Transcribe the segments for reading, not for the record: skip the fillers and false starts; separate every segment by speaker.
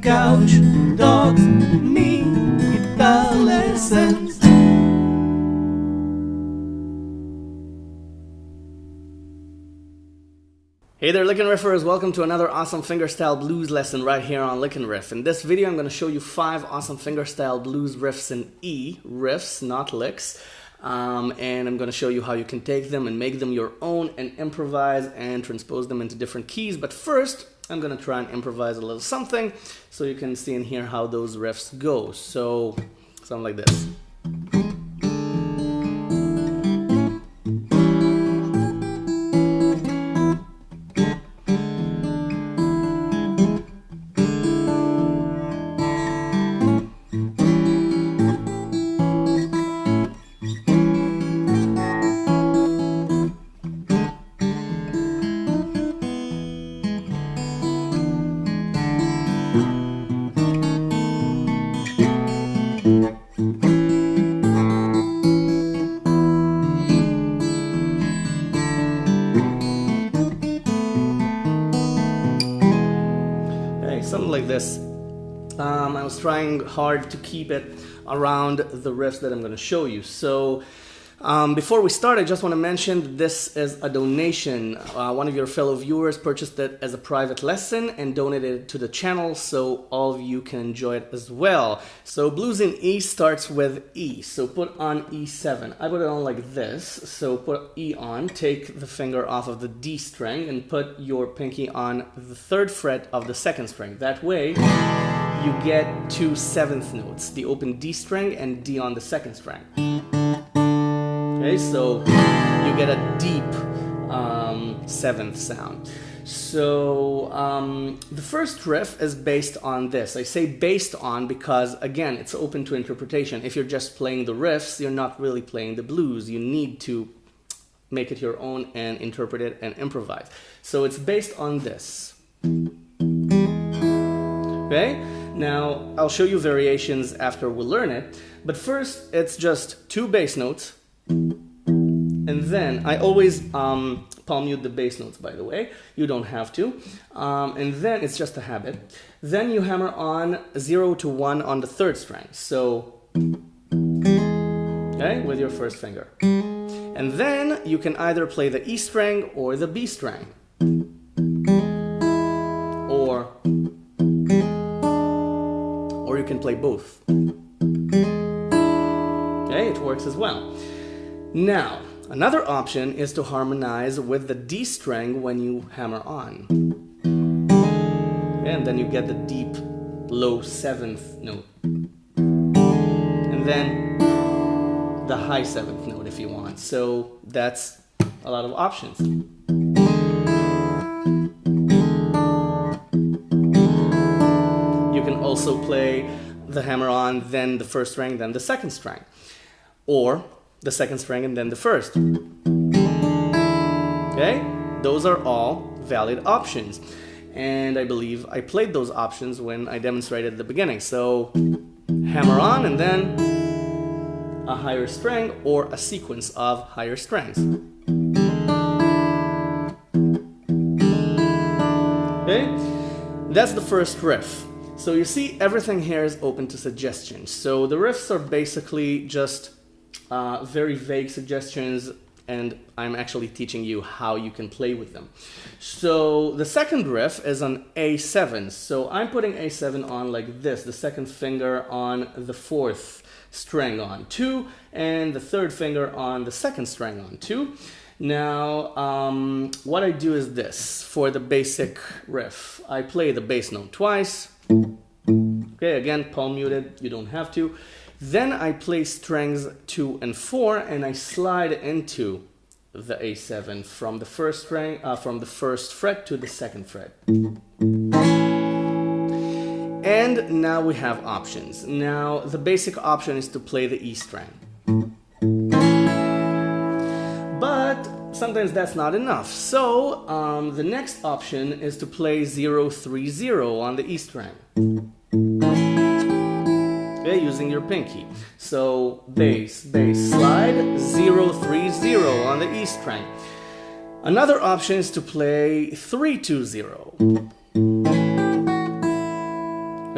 Speaker 1: couch, dogs, me, guitar lessons. Hey there, LickNRiffers! Welcome to another awesome fingerstyle blues lesson right here on LickNRiff. In this video, I'm going to show you 5 awesome fingerstyle blues riffs in E, riffs, not licks. And I'm going to show you how you can take them and make them your own and improvise and transpose them into different keys. But first, I'm going to try and improvise a little something so you can see and hear how those riffs go. So, something like this. Something like this. I was trying hard to keep it around the riffs that I'm going to show you. So before we start, I just want to mention that this is a donation. One of your fellow viewers purchased it as a private lesson and donated it to the channel, so all of you can enjoy it as well. So blues in E starts with E, so put on E7. I put it on like this, so put E on, take the finger off of the D string and put your pinky on the 3rd fret of the 2nd string. That way you get 2 7th notes, the open D string and D on the 2nd string. Okay, so you get a deep 7th sound. So the first riff is based on this. I say based on because, again, it's open to interpretation. If you're just playing the riffs, you're not really playing the blues. You need to make it your own and interpret it and improvise. So it's based on this. Okay? Now, I'll show you variations after we learn it. But first, it's just 2 bass notes. And then, I always palm mute the bass notes, by the way. You don't have to. And then, it's just a habit. Then you hammer on 0 to 1 on the 3rd string. So, okay, with your 1st finger. And then, you can either play the E string or the B string. Or you can play both. Okay, it works as well. Now, another option is to harmonize with the D string when you hammer on. And then you get the deep, low 7th note. And then the high 7th note if you want. So that's a lot of options. You can also play the hammer on, then the 1st string, then the 2nd string. Or the 2nd string and then the 1st. Okay? Those are all valid options. And I believe I played those options when I demonstrated at the beginning. So hammer on and then a higher string or a sequence of higher strings. Okay? That's the first riff. So you see everything here is open to suggestions. So the riffs are basically just very vague suggestions, and I'm actually teaching you how you can play with them. So the second riff is on A7. So I'm putting A7 on like this, the 2nd finger on the 4th string on 2, and the 3rd finger on the 2nd string on 2. Now, what I do is this. For the basic riff, I play the bass note twice. Okay, again, palm muted, you don't have to. Then I play strings 2 and 4, and I slide into the A7 from the 1st string, from the 1st fret to the 2nd fret. And now we have options. Now the basic option is to play the E string. But sometimes that's not enough. So the next option is to play 0-3-0 on the E string. Okay, using your pinky. So bass, bass, slide, 0-3-0 on the E string. Another option is to play 3-2-0.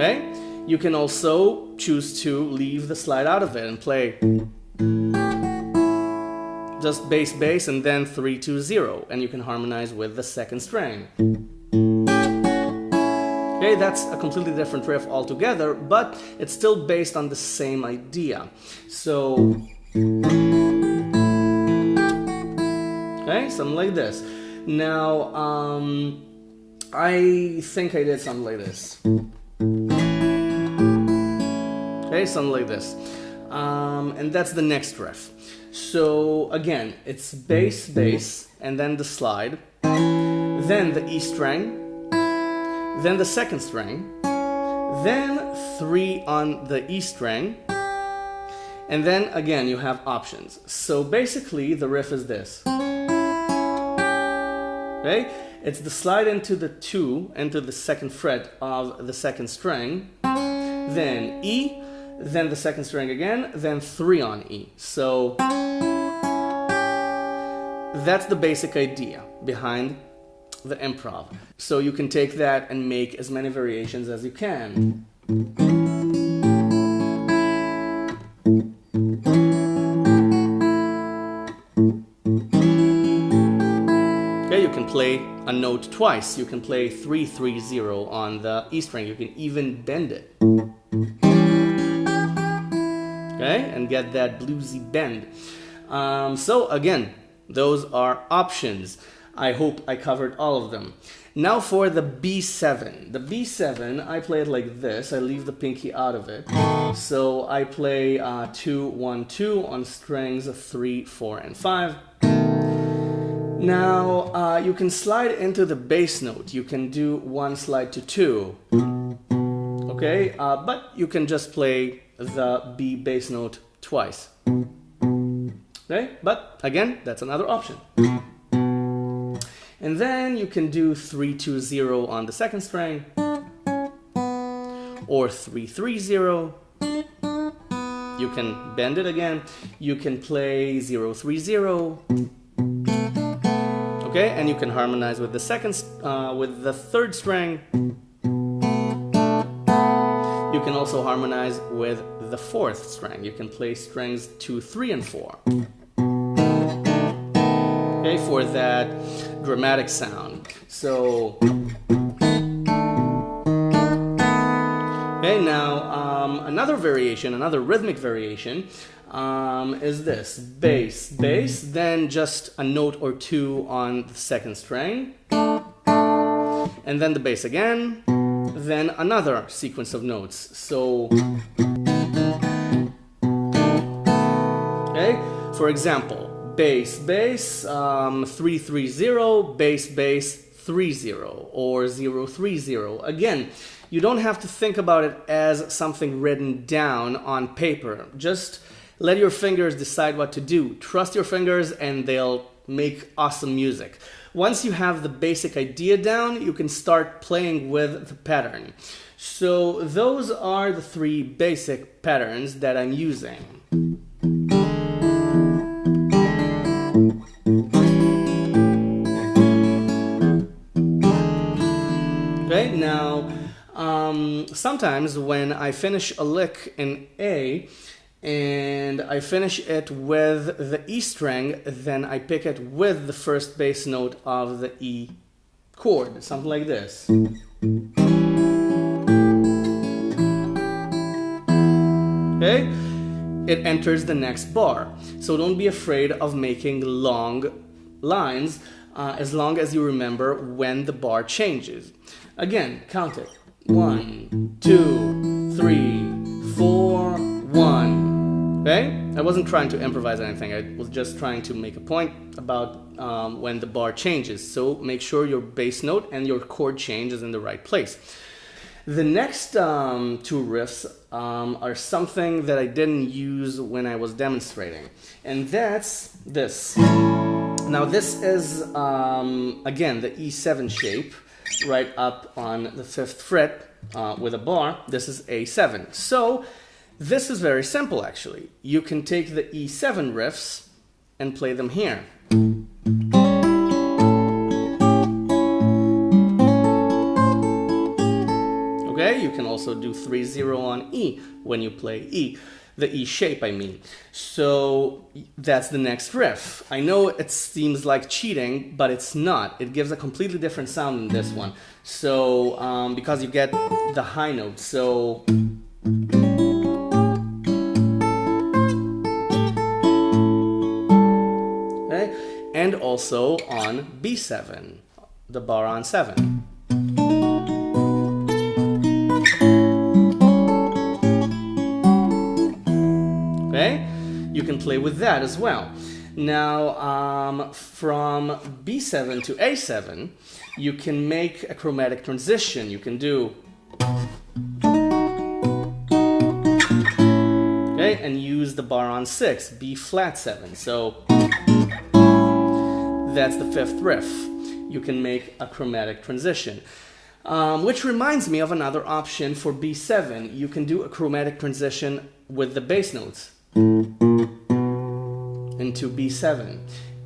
Speaker 1: Okay? You can also choose to leave the slide out of it and play just bass, bass, and then 3, 2, 0, and you can harmonize with the second string. Okay, that's a completely different riff altogether, but it's still based on the same idea. So, okay, something like this. Now, I think I did something like this. Okay, something like this. And that's the next riff. So again, it's bass, bass, and then the slide, then the E string, then the second string, then 3 on the E string, and then again you have options. So basically the riff is this. Okay? It's the slide into the 2, into the second fret of the second string, then E, then the second string again, then 3 on E. So that's the basic idea behind the improv. So you can take that and make as many variations as you can. Okay, you can play a note twice. You can play 3, 3, 0 on the E string. You can even bend it. Okay, and get that bluesy bend. So again, those are options. I hope I covered all of them. Now for the B7. The B7, I play it like this. I leave the pinky out of it. So I play 2, 1, 2 on strings 3, 4, and 5. Now you can slide into the bass note. You can do 1 slide to 2. Okay, but you can just play the B bass note twice. Okay, but again, that's another option. And then you can do 3, 2, 0 on the second string, or 3, 3, 0. You can bend it again. You can play 0, 3, 0. Okay, and you can harmonize with the with the third string. You can also harmonize with the fourth string. You can play strings 2, 3, and 4. Okay, for that dramatic sound. So, okay, now another variation, another rhythmic variation is this: bass, bass, then just a note or 2 on the second string, and then the bass again, then another sequence of notes. So, okay, for example, bass, bass, 3, 3, 0, bass, bass, 3, 0, or 0, 3, 0. Again, you don't have to think about it as something written down on paper. Just let your fingers decide what to do. Trust your fingers and they'll make awesome music. Once you have the basic idea down, you can start playing with the pattern. So those are the 3 basic patterns that I'm using. Okay, now sometimes when I finish a lick in A and I finish it with the E string, then I pick it with the first bass note of the E chord, something like this. Okay, it enters the next bar. So don't be afraid of making long lines as long as you remember when the bar changes. Again, count it. 1, 2, 3, 4, 1. Okay? I wasn't trying to improvise anything. I was just trying to make a point about when the bar changes. So make sure your bass note and your chord change is in the right place. The next 2 riffs are something that I didn't use when I was demonstrating. And that's this. Now this is, again, the E7 shape, right up on the 5th fret with a bar. This is A7. So this is very simple, actually. You can take the E7 riffs and play them here. Okay, Okay, you can also do 3-0 on E when you play E. The E shape, I mean. So that's the next riff. I know it seems like cheating, but it's not. It gives a completely different sound than this one. So, because you get the high notes. So, okay, and also on B7, the bar on 7. Okay, you can play with that as well. Now, from B7 to A7, you can make a chromatic transition. You can do, okay, and use the bar on 6, B flat 7. So that's the 5th riff. You can make a chromatic transition. Which reminds me of another option for B7. You can do a chromatic transition with the bass notes into B7,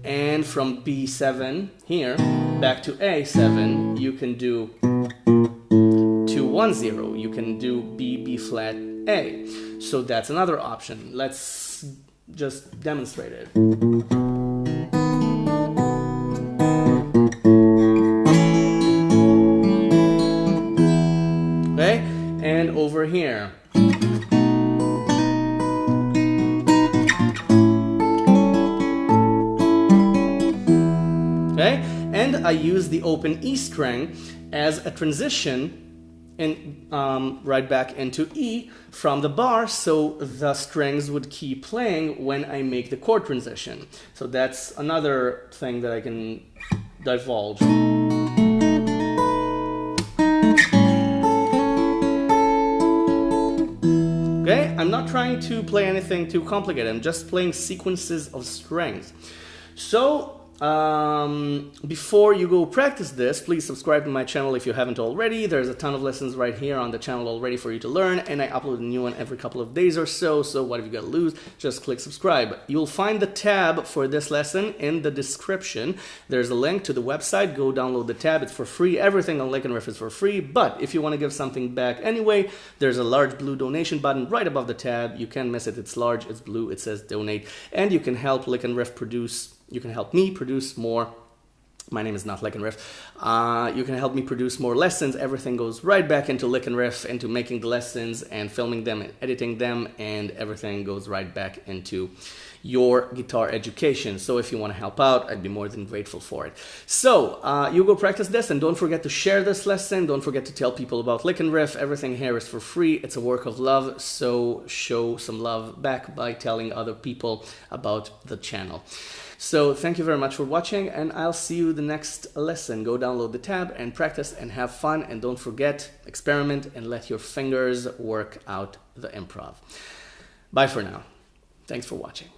Speaker 1: and from B7 here back to A7 you can do 2-1-0. You can do B flat A. So that's another option. Let's just demonstrate it. Okay, and over here. Okay, and I use the open E string as a transition in, right back into E from the bar, so the strings would keep playing when I make the chord transition. So that's another thing that I can divulge. Okay, I'm not trying to play anything too complicated. I'm just playing sequences of strings. So, before you go practice this, please subscribe to my channel if you haven't already. There's a ton of lessons right here on the channel already for you to learn, and I upload a new one every couple of days or so, so what have you got to lose? Just click subscribe. You'll find the tab for this lesson in the description. There's a link to the website. Go download the tab. It's for free. Everything on LickNRiff is for free, but if you want to give something back anyway, there's a large blue donation button right above the tab. You can't miss it. It's large, it's blue, it says donate, and you can help LickNRiff produce. You can help me produce more. My name is not LickNRiff. You can help me produce more lessons. Everything goes right back into LickNRiff, into making the lessons and filming them and editing them, and everything goes right back into your guitar education. So if you want to help out, I'd be more than grateful for it. So you go practice this, and don't forget to share this lesson. Don't forget to tell people about LickNRiff. Everything here is for free. It's a work of love, so show some love back by telling other people about the channel. So thank you very much for watching, and I'll see you the next lesson. Go download the tab and practice and have fun, and don't forget, experiment and let your fingers work out the improv. Bye for now. Thanks for watching.